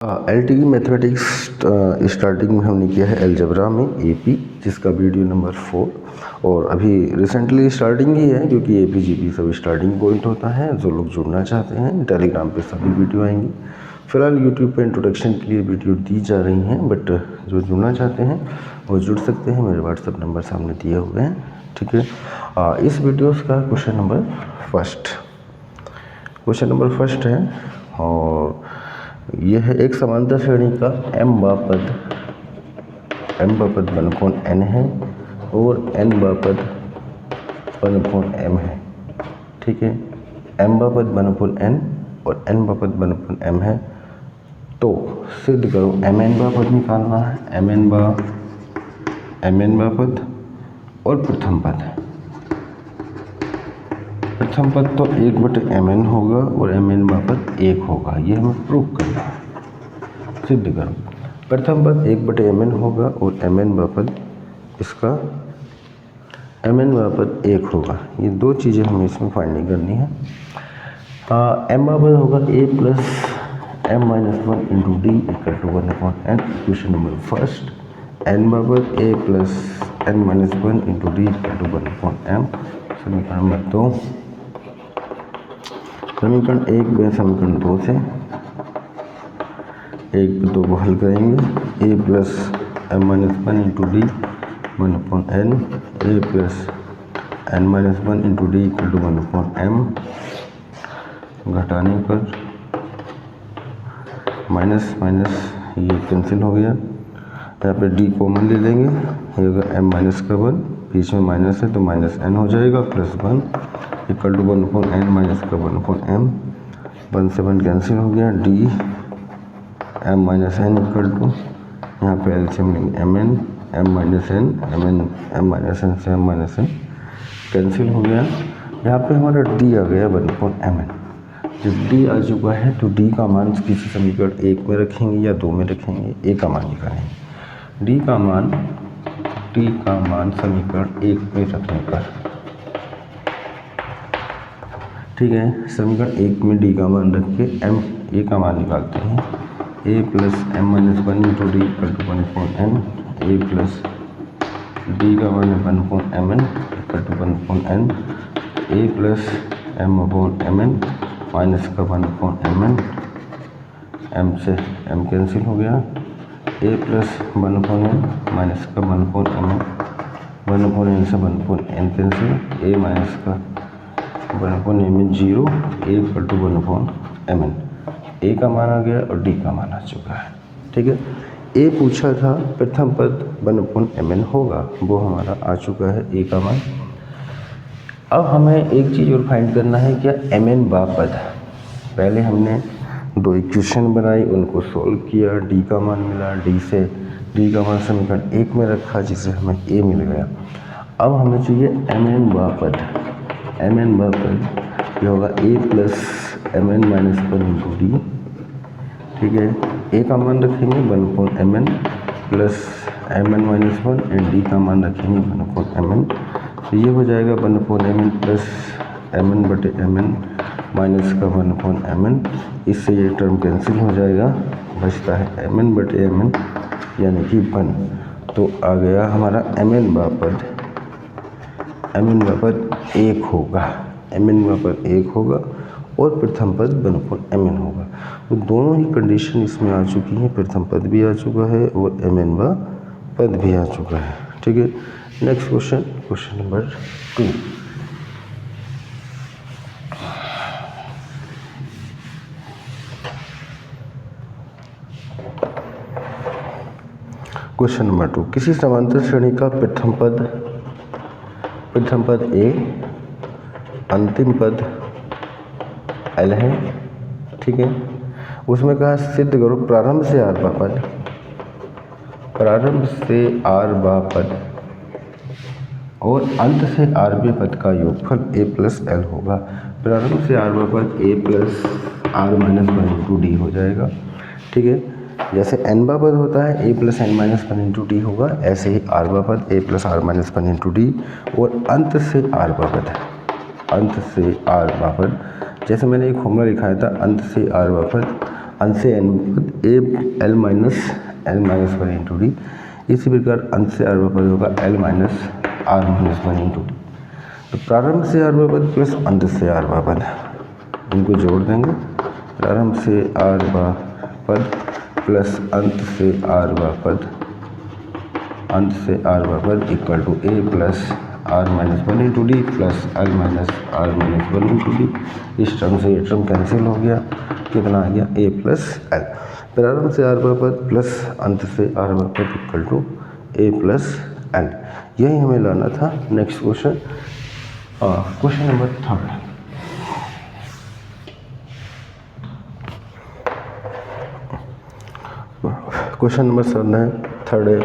LTE mathematics starting में हमने किया है अलजेब्रा में AP, जिसका वीडियो नंबर 4 और अभी रिसेंटली स्टार्टिंग ही है क्योंकि AP GP सब स्टार्टिंग पॉइंट होता है। जो लोग जुड़ना चाहते हैं टेलीग्राम पे सभी वीडियो आएंगी। फिलहाल यूट्यूब पे इंट्रोडक्शन के लिए वीडियो दी जा रही हैं, बट जो जुड़ना चाहते हैं वो जुड़ सकते हैं। मेरे व्हाट्सअप नंबर सामने दिए हुए हैं, ठीक है। इस वीडियोज़ का क्वेश्चन नंबर फर्स्ट है और यह है एक समांतर श्रेणी का m बा पद 1/n है और n बा पद 1/m है, ठीक है। m बा पद 1/n और n बा पद 1/m है, तो सिद्ध करो mn बा पद निकालना है। mn बा पद और प्रथम पद तो 1/mn होगा और mn बा पद 1 होगा। ये हमें प्रूव करना है, सिद्ध करो। प्रथम पद 1/mn होगा और mn बा पद इसका mn बा पद 1 होगा। ये दो चीज़ें हमें इसमें फाइंडिंग करनी है। m बा पद होगा a plus m minus 1 into D equal to 1/n। Question number first, n बा पद a plus n minus 1 into D equal to 1/m। समीकरण नंबर 2, समीकरण 1 में समीकरण 2 से 1/2 को हल करेंगे। a plus m minus 1 into D 1/n, a plus n minus 1 into D equal to 1/m। घटाने पर माइनस ये कैंसिल हो गया। यहाँ पे d कॉमन ले लेंगे, ये होगा m माइनस का 1, बीच में माइनस है तो माइनस n हो जाएगा, plus 1 equal to 1/n minus का 1/m। 1 से 1 कैंसिल हो गया। d m minus n equal to, यहाँ पे एलसीएम लेंगे mn, m minus n, m minus n से m माइनस n कैंसिल हो गया। यहाँ पे हमारा d आ गया 1/mn। जब d आ चुका है तो d का मान किसी समीकरण 1 में रखेंगे या 2 में रखेंगे, a का मान निकालेंगे। d का मान समीकरण 1 में रखने पर, ठीक है। समीकरण 1 में d का मान रख के a का मान निकालते हैं। a plus m minus 1 into D equal to 1/n, a plus d का मान 1/mn equal to 1/n, a plus m/mn minus का 1/mn, m से m कैंसिल हो गया। a प्लस 1/n माइनस का 1/mn, 1/n से 1/n कैंसिल, a माइनस का 1/m 0, a equal to 1/mn। a का मान आ गया और d का मान आ चुका है, ठीक है। a पूछा था प्रथम पद 1/mn होगा, वो हमारा आ चुका है a का मान। अब हमें एक चीज़ और फाइंड करना है, क्या mn बा पद। पहले हमने 2 इक्वेशन बनाई, उनको सॉल्व किया, d का मान मिला, d का मान समीकरण 1 में रखा जिससे हमें a मिल गया। अब हमें चाहिए mn बा पद। ये होगा a plus mn minus 1 into D, ठीक है। a का मान रखेंगे 1/mn plus mn minus 1 and d का मान रखेंगे 1/mn। तो ये हो जाएगा 1/mn प्लस mn/mn माइनस का 1/mn। इससे ये टर्म कैंसिल हो जाएगा, बचता है mn/mn यानी कि 1। तो आ गया हमारा mn बा पद 1 होगा, mn बा पद 1 होगा और प्रथम पद 1/mn होगा। तो दोनों ही कंडीशन इसमें आ चुकी हैं, प्रथम पद भी आ चुका है और mn बा पद भी आ चुका है, ठीक है। Next question number 2। Question number 2, किसी समांतर श्रेणी का प्रथम पद a, अंतिम पद l है, ठीक है। उसमें कहा सिद्ध करो प्रारंभ से r बा पद और अंत से rb पद का योगफल a प्लस l होगा। प्रारंभ से r बा पद a plus r minus 1 into D हो जाएगा, ठीक है। जैसे n बा पद होता है a plus n minus 1 into D होगा, ऐसे ही r बा पद a plus r minus 1 into D और अंत से r बा पद, जैसे मैंने एक फॉर्मूला लिखाया था, अंत से r बा पद अंश से n पद ए L minus one into D. इसी प्रकार अंश से r पद होगा l minus R minus one into D. तो प्रारंभ से r पद प्लस अंत से r पद, इनको जोड़ देंगे। प्रारंभ से r पद प्लस अंत से r पद, अंत से r पद equal to a plus R minus one into D plus L minus R minus one into D. इस टर्म से ये टर्म कैंसिल हो गया, कितना आ गया a प्लस एल। प्रारंभ से r पद प्लस अंत से r पद equal to a plus L. यही हमें लाना था। Next question, question number 3। Question number 3 है,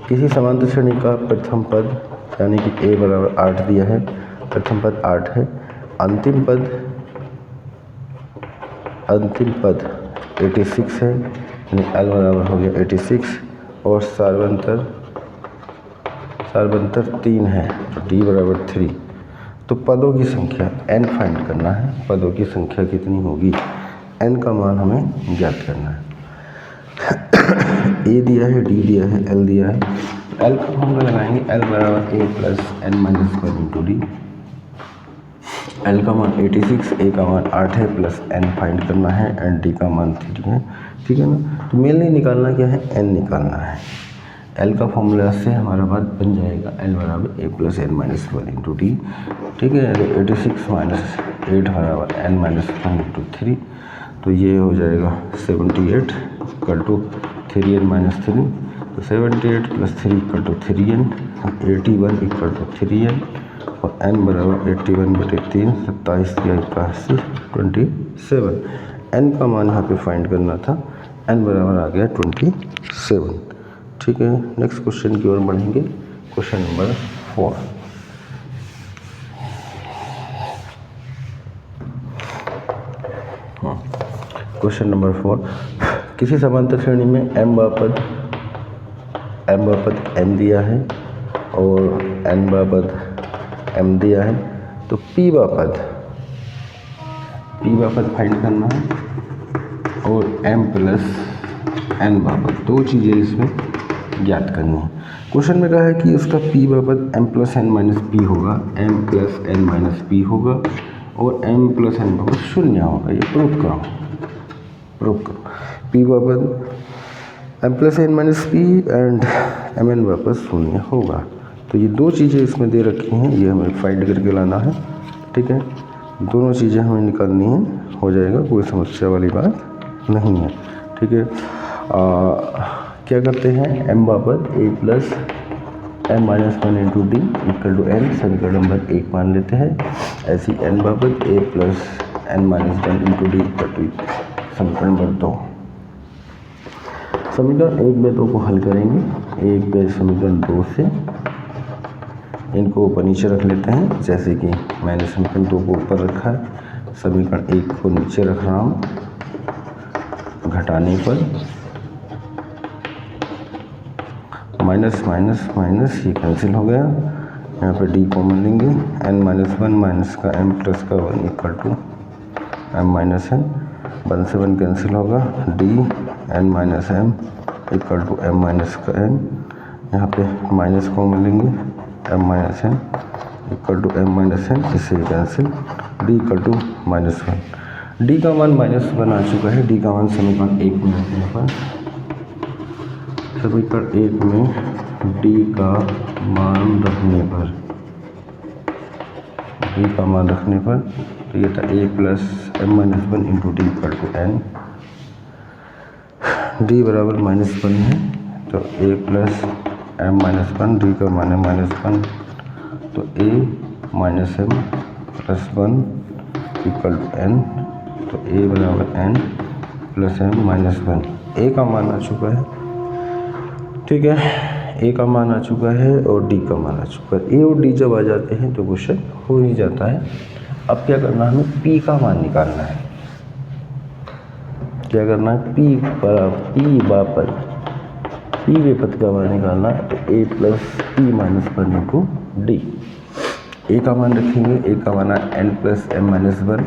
किसी समांतर श्रेणी का प्रथम पद यानी कि a बराबर 8 दिया है, प्रथम पद 8 है, अंतिम पद 86 है, यानी l बराबर हो गया 86 और सार्वंतर 3 है, तो d बराबर 3। तो पदों की संख्या n फाइंड करना है। पदों की संख्या कितनी होगी, n का मान हमें ज्ञात करना है। a दिया है, d दिया है, l दिया है। l का फॉर्मूला लगाएंगे, l बराबर a plus n minus one into D. l का मान 86, a का मान 8 है, प्लस n फाइंड करना है एंड d का मान 3 है। ठीक है ना। तो मेनली निकालना क्या है, n निकालना है। l का फॉर्मूला से हमारा बात बन जाएगा, l बराबर a plus n minus one into D. ठीक है, 86 माइनस 8 बराबर n माइनस वन इंटू 3, तो ये हो जाएगा 78 इक्वल टू 3n माइनस 3। तो 78 plus 3 equal to 3n, 81 equal to 3n और n बराबर 81/3, 27 या 81, 27। n का मान यहाँ पे फाइंड करना था, n बराबर आ गया 27। ठीक है, नेक्स्ट क्वेश्चन की ओर बढ़ेंगे। Question number 4। क्वेश्चन नंबर 4, किसी समांतर श्रेणी में m बापद n दिया है और n बापद m दिया है, तो p बापद फाइंड करना है और m प्लस n बापद, दो चीज़ें इसमें ज्ञात करनी है। क्वेश्चन में कहा है कि उसका p बापद m plus n minus p होगा, m plus n minus p होगा और m प्लस n बापद शून्य होगा। ये प्रूफ करो। p बापद m plus n minus p and mn बापद शून्य होगा। तो ये दो चीज़ें इसमें दे रखी हैं, ये हमें फाइंड करके लाना है। ठीक है, दोनों चीज़ें हमें निकालनी है, हो जाएगा, कोई समस्या वाली बात नहीं है। ठीक है, क्या करते हैं, m बापद a plus m minus one into D equal to n समीकरण नंबर 1 मान लेते हैं। ऐसी n बापद a plus n minus one into D equal to समीकरण नंबर 2। समीकरण 1 में 2 को हल करेंगे, 1 पे समीकरण 2 से इनको ऊपर नीचे रख लेते हैं। जैसे कि मैंने समीकरण 2 को ऊपर रखा है, समीकरण 1 को नीचे रख रहा हूँ। घटाने पर माइनस माइनस माइनस ये कैंसिल हो गया, यहाँ पे d कॉमन लेंगे, n माइनस वन माइनस का m प्लस का 1 equal to m minus n, 1 से 1 कैंसिल होगा, d n minus m equal to m minus का n, यहाँ पे माइनस कॉमन लेंगे, m minus n equal to m minus n, इससे cancel, d equal to minus one. d का मान minus one आ चुका है। d का मान समीकरण 1 में रखने पर, समीकरण 1 में d का मान रखने पर तो ये था a plus m minus one into D equal to n। d बराबर माइनस वन है, तो a plus m minus one, d का मान है माइनस वन, तो a minus m plus one equal to n, तो a बराबर n plus m minus one. a का मान आ चुका है। ठीक है, a का मान आ चुका है और d का मान आ चुका है। a और d जब आ जाते हैं तो क्वेश्चन हो ही जाता है। अब क्या करना है, हमें p का मान निकालना है। क्या करना है, p बापद p बेपद का मान निकालना है, तो a plus p minus one into D. a का मान रखेंगे, a का मान है n plus m minus one,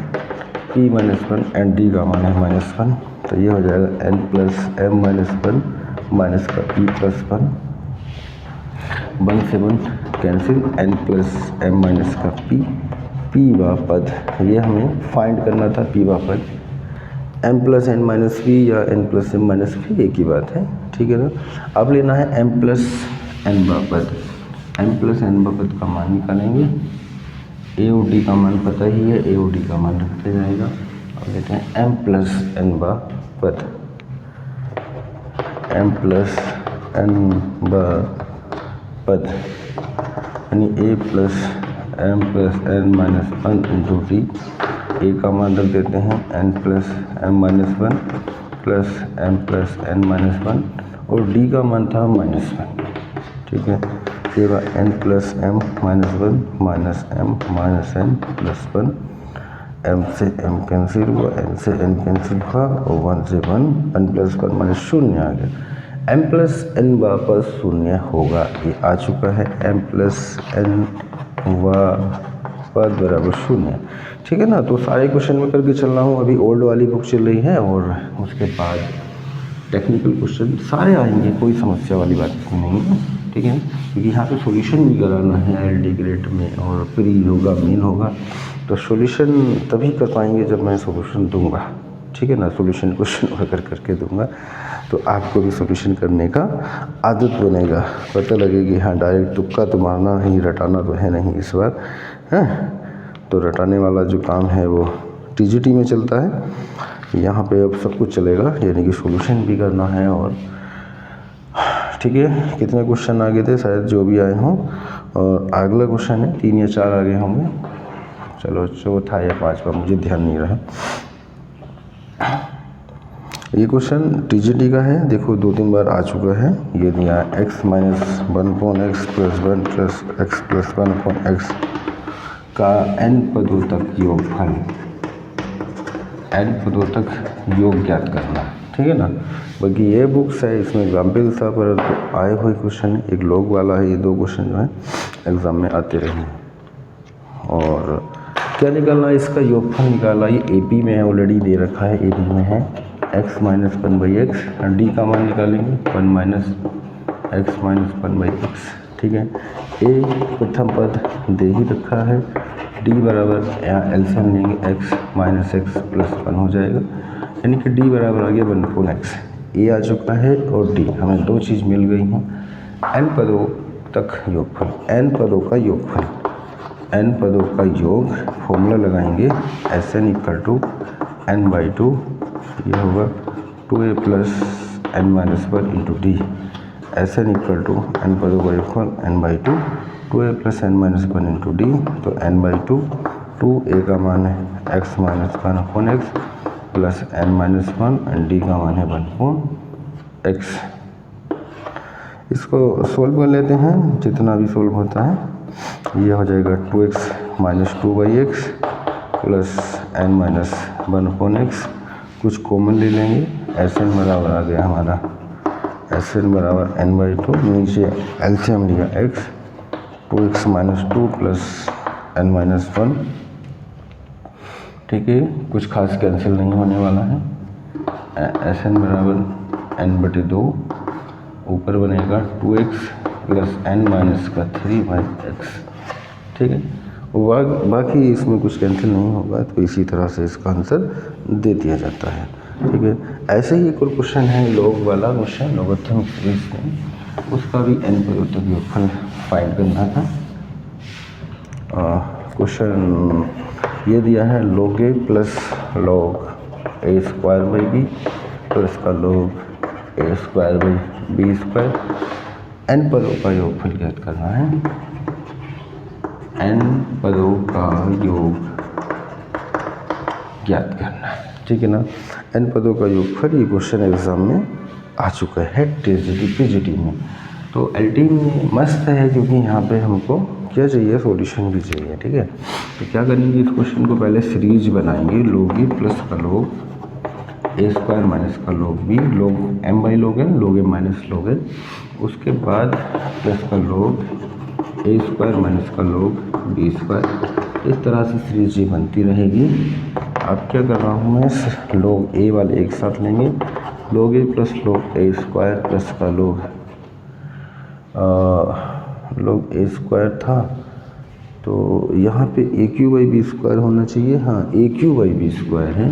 p minus one and d का मान है माइनस वन। तो ये हो जाएगा n plus m minus 1 minus का p प्लस 1 से 1 cancel, n plus m minus का p वा पद, ये हमें फाइंड करना था p वा पद। m plus n minus p या n plus m minus p एक ही बात है, ठीक है ना। अब लेना है m प्लस n वा पद। m प्लस n वा पद का मान निकालेंगे। a और d का मान पता ही है, a और d का मान रखते जाएगा। अब लेते हैं m प्लस n वा पद, m प्लस n वा पद यानी a plus m plus n minus 1 into D. A का मान रख देते हैं n plus m minus 1 plus m plus n minus 1 और d का मान था माइनस 1, ठीक है। ये va n plus m minus 1 minus m minus n plus 1, m से m कैंसिल हुआ, n से n कैंसिल हुआ और 1 से 1, n प्लस 1 माइनस शून्य आ गया। m प्लस n वापस शून्य होगा, ये आ चुका है। m प्लस n वापस बराबर शून्य, ठीक है ना। तो सारे क्वेश्चन में करके चल रहा हूँ, अभी ओल्ड वाली बुक चल रही है और उसके बाद टेक्निकल क्वेश्चन सारे आएंगे, कोई समस्या वाली बात नहीं है, ठीक है। क्योंकि यहाँ पे सॉल्यूशन भी कराना है LD ग्रेड में और प्री होगा, मेन होगा, तो सॉल्यूशन तभी कर पाएंगे जब मैं सॉल्यूशन दूंगा, ठीक है ना। सॉल्यूशन क्वेश्चन वगैरह करके दूंगा तो आपको भी सॉल्यूशन करने का आदत बनेगा, पता लगेगी हाँ डायरेक्ट तुक्का तो मारना नहीं, रटाना तो है नहीं इस बार, है। तो रटाने वाला जो काम है वो TGT में चलता है, यहाँ पे अब सब कुछ चलेगा, यानी कि सॉल्यूशन भी करना है। और ठीक है, कितने क्वेश्चन आगे थे शायद जो भी आए हों, और अगला क्वेश्चन है 3 या 4 आगे होंगे, चलो चौथा या 5वां मुझे ध्यान नहीं रहा। ये क्वेश्चन TGT का है, देखो 2-3 बार आ चुका है। ये दिया x माइनस 1/x plus 1 plus x plus 1/x का n पदों तक योगफल, n पदों तक योग ज्ञात करना, ठीक है ना। बाकी ये बुक्स है, इसमें एग्जाम्पल था पर तो आए हुए क्वेश्चन, एक लॉग वाला है, ये 2 क्वेश्चन जो है एग्ज़ाम में आते रहे। और क्या निकालना है, इसका योगफल निकाला, ये AP में है, ऑलरेडी दे रखा है, AP में है x माइनस 1/x, d का मान निकालेंगे 1 माइनस x माइनस 1/x, ठीक है। a प्रथम पद दे ही रखा है, d बराबर यहाँ एलसीएम लेंगे x माइनस x प्लस 1 हो जाएगा, यानी कि d बराबर आ गया 1/x। a आ चुका है और d, हमें 2 चीज़ मिल गई हैं। n पदों तक योगफल, n पदों का योगफल, n पदों का योग, फॉर्मूला लगाएंगे Sn इक्वल टू n/2, ये होगा 2a plus n minus 1 into D. Sn equal to n पदों का योगफल n/2, 2a plus n minus 1 into D, तो n/2, 2a का मान है x माइनस 1/x plus n minus 1 and d का मान है 1/x। इसको सोल्व कर लेते हैं, जितना भी सोल्व होता है। ये हो जाएगा 2x minus 2/x plus n minus 1/x, कुछ कॉमन ले लेंगे, Sn बराबर आ गया हमारा, Sn बराबर n/2, नीचे एलसीएम लिया x, 2x minus 2 plus n minus 1, ठीक है। कुछ खास कैंसिल नहीं होने वाला है। Sn बराबर n/2, ऊपर बनेगा 2x प्लस n माइनस का 3/x, ठीक है। बाकी इसमें कुछ कैंसिल नहीं होगा, तो इसी तरह से इसका आंसर दे दिया जाता है, ठीक है। ऐसे ही एक और क्वेश्चन है लॉग वाला क्वेश्चन, लॉगरिथमिक सीरीज में, उसका भी n पदों तक योगफल फाइंड करना था। क्वेश्चन ये दिया है log a plus log a² तो इसका log a²/b², n पदों का योगफल ज्ञात करना है, n पदों का योग ज्ञात करना है, ठीक है ना। n पदों का योगफल, ये क्वेश्चन एग्जाम में आ चुका है TGT में। तो LT में मस्त है, क्योंकि यहाँ पे हमको क्या चाहिए, सॉल्यूशन भी चाहिए, ठीक है। तो क्या करेंगे, इस क्वेश्चन को पहले सीरीज बनाएंगे, log a प्लस का log a² माइनस का log b, log m/log n, log m minus log n, उसके बाद प्लस का log a² माइनस का log b², इस तरह से सीरीज ये बनती रहेगी। अब क्या कर रहा हूँ मैं, log a वाले एक साथ लेंगे, log a plus log a square plus का log a स्क्वायर था, तो यहाँ पे ए क्यू बाई बी स्क्वायर होना चाहिए। हाँ, ए क्यू बाई बी स्क्वायर है।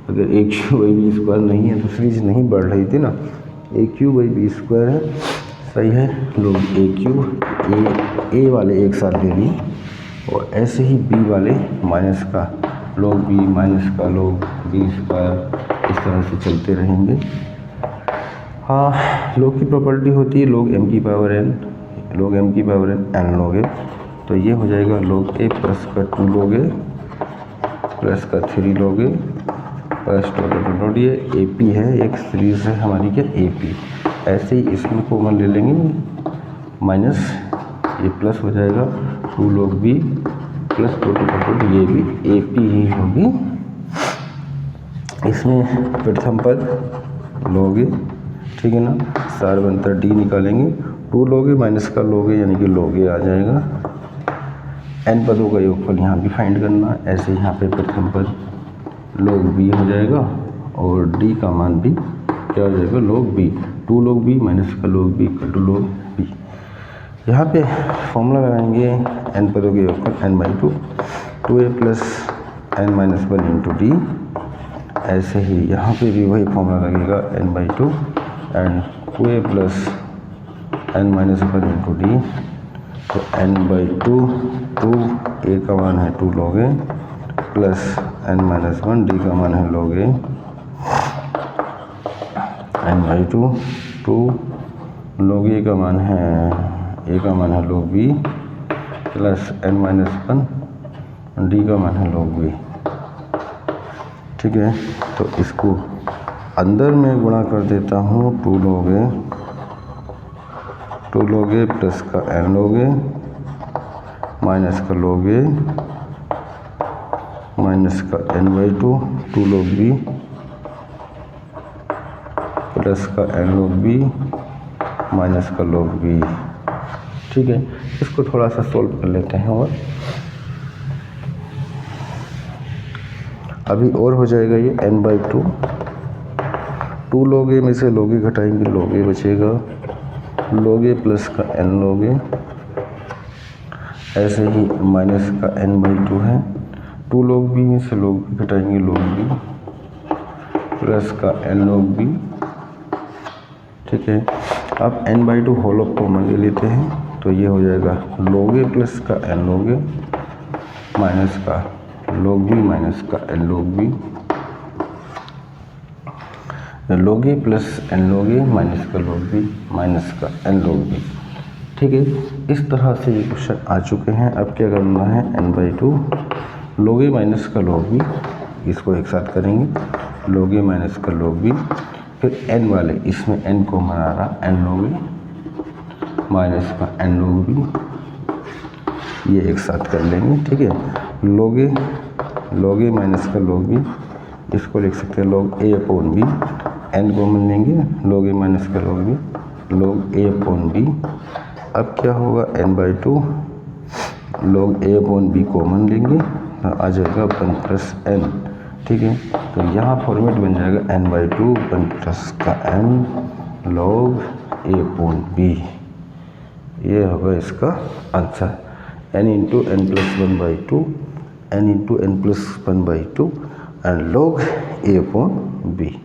अगर ए क्यू बाई बी स्क्वायर नहीं है तो सीरीज नहीं बढ़ रही थी ना। ए क्यू बाई बी स्क्वायर है, सही है। लोग ए क्यू ए वाले एक साथ ले लिए, और ऐसे ही बी वाले माइनस का लोग बी माइनस का लोग बी स्क्वायर, इस तरह से चलते रहेंगे। हाँ, लोग की प्रॉपर्टी होती है लोग एम की पावर एन, लोग एम की पावर एन लोग ए, तो ये हो जाएगा लोग ए प्लस का 2 लोग ए प्लस का 3 लोग ए प्लस डॉट ये ए पी है, एक सीरीज है हमारी क्या ए पी। ऐसे ही इसमें कॉमन ले लेंगे, माइनस ये प्लस हो जाएगा 2 लोग बी प्लस डॉट ये भी ए पी ही होगी। इसमें प्रथम पद लोग ए, ठीक है ना, सार बनता डी निकालेंगे, 2 लोग ए माइनस का लोग ए यानी कि लोग ए आ जाएगा। एन पदों का योगफल यहाँ भी फाइंड करना, ऐसे यहाँ पे प्रथम पद लोग बी हो जाएगा और डी का मान भी क्या हो जाएगा लोग बी, 2 लोग बी माइनस का log B equal to log B. यहाँ पे फॉर्मूला लगाएंगे एन पदों के योगफल N by 2, 2a plus N minus 1 into D. ऐसे ही यहाँ पे भी वही फॉर्मूला लगेगा N by 2 and 2a plus N minus 1 into D. तो एन बाई 2 ए का मान है 2 log A plus N minus 1, D का मान है लोग ए, एन बाई 2 लोग ए का मान है log b plus N minus 1, D का मान है लोग बी। ठीक है, तो इसको अंदर में गुणा कर देता हूँ, 2 लोग ए प्लस का एन लोग ए माइनस का लोग ए माइनस का एन बाई 2 लोग बी प्लस का एन लोग बी माइनस का लोग बी। ठीक है, इसको थोड़ा सा सोल्व कर लेते हैं और अभी और हो जाएगा ये एन बाई 2 लोग ए में से लोग ए घटाएंगे, लोग ए बचेगा, लोग ए प्लस का एन लोग ए, ऐसे ही माइनस का एन बाई 2 है, 2 लोग बी में से लोग बी घटाएंगे, लोग बी प्लस का एन लोग बी। ठीक है, अब n by 2 whole of common ले लेते हैं, तो ये हो जाएगा लोग ए प्लस का एन लोग ए माइनस का लोग बी माइनस का एन लोग बी, लोग ए प्लस एन लोग ए माइनस का लोग बी माइनस का एन लोग बी। ठीक है, इस तरह से ये क्वेश्चन आ चुके हैं। अब क्या करना है, N by 2 log A minus का लोग बी, इसको एक साथ करेंगे, लोग ए माइनस का लोग बी, फिर एन वाले इसमें एन को मना रहा, एन लोग ए माइनस का एन लोग बी, ये एक साथ कर लेंगे। ठीक है, लोग ए माइनस का लोग बी, इसको लिख सकते हैं लोग ए अपॉन बी, एन कॉमन लेंगे, लोग ए माइनस का लोग बी, लोग ए अपॉन बी। अब क्या होगा, N by 2 log A upon B common लेंगे, आ जाएगा 1 प्लस एन। ठीक है, तो यहाँ फॉर्मेट बन जाएगा एन बाई 2 1 प्लस का n log a upon b, ये होगा इसका answer. N into n plus 1 by 2, n into n plus 1 by 2 and log a upon B.